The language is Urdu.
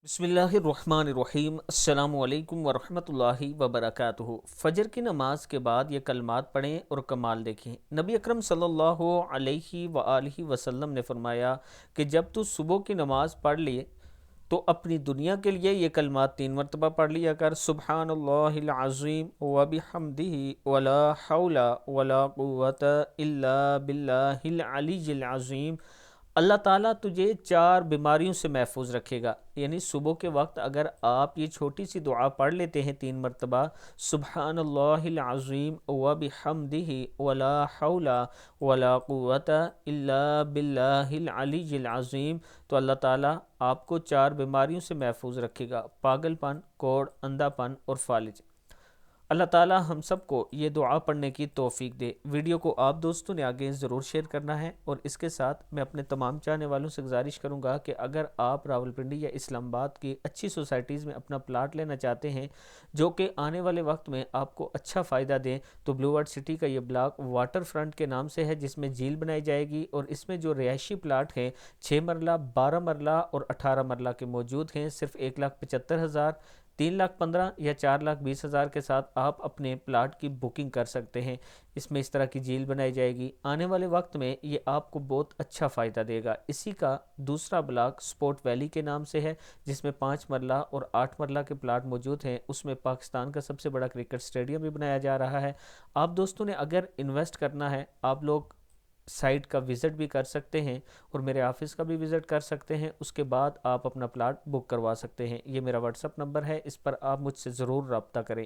بسم اللہ الرحمن الرحیم۔ السلام علیکم ورحمۃ اللہ وبرکاتہ۔ فجر کی نماز کے بعد یہ کلمات پڑھیں اور کمال دیکھیں۔ نبی اکرم صلی اللہ علیہ وآلہ وسلم نے فرمایا کہ جب تو صبح کی نماز پڑھ لی تو اپنی دنیا کے لیے یہ کلمات 3 مرتبہ پڑھ لیا کر: سبحان اللہ العظیم وبحمدہ ولا حول ولا قوۃ الا باللہ العلی العظیم۔ اللہ تعالیٰ تجھے 4 بیماریوں سے محفوظ رکھے گا۔ یعنی صبح کے وقت اگر آپ یہ چھوٹی سی دعا پڑھ لیتے ہیں 3 مرتبہ، سبحان اللہ العظیم وبحمدہ ولا حول ولا قوۃ الا باللہ العلی العظیم، تو اللہ تعالیٰ آپ کو 4 بیماریوں سے محفوظ رکھے گا: پاگل پن، کوڑ، اندھا پن اور فالج۔ اللہ تعالیٰ ہم سب کو یہ دعا پڑھنے کی توفیق دے۔ ویڈیو کو آپ دوستوں نے آگے ضرور شیئر کرنا ہے، اور اس کے ساتھ میں اپنے تمام چاہنے والوں سے گزارش کروں گا کہ اگر آپ راولپنڈی یا اسلام آباد کی اچھی سوسائٹیز میں اپنا پلاٹ لینا چاہتے ہیں جو کہ آنے والے وقت میں آپ کو اچھا فائدہ دیں، تو بلو ورڈ سٹی کا یہ بلاک واٹر فرنٹ کے نام سے ہے، جس میں جھیل بنائی جائے گی، اور اس میں جو رہائشی پلاٹ ہیں 6 مرلہ، 12 مرلہ اور 18 مرلہ کے موجود ہیں۔ صرف 1,75,000، 3,15,000 یا 4,20,000 کے ساتھ آپ اپنے پلاٹ کی بکنگ کر سکتے ہیں۔ اس میں اس طرح کی جھیل بنائی جائے گی، آنے والے وقت میں یہ آپ کو بہت اچھا فائدہ دے گا۔ اسی کا دوسرا بلاک سپورٹ ویلی کے نام سے ہے، جس میں 5 مرلہ اور 8 مرلہ کے پلاٹ موجود ہیں۔ اس میں پاکستان کا سب سے بڑا کرکٹ اسٹیڈیم بھی بنایا جا رہا ہے۔ آپ دوستوں نے اگر انویسٹ کرنا ہے، آپ لوگ سائٹ کا وزٹ بھی کر سکتے ہیں، اور میرے آفس کا بھی وزٹ کر سکتے ہیں۔ اس کے بعد آپ اپنا پلاٹ بک کروا سکتے ہیں۔ یہ میرا واٹس اپ نمبر ہے، اس پر آپ مجھ سے ضرور رابطہ کریں۔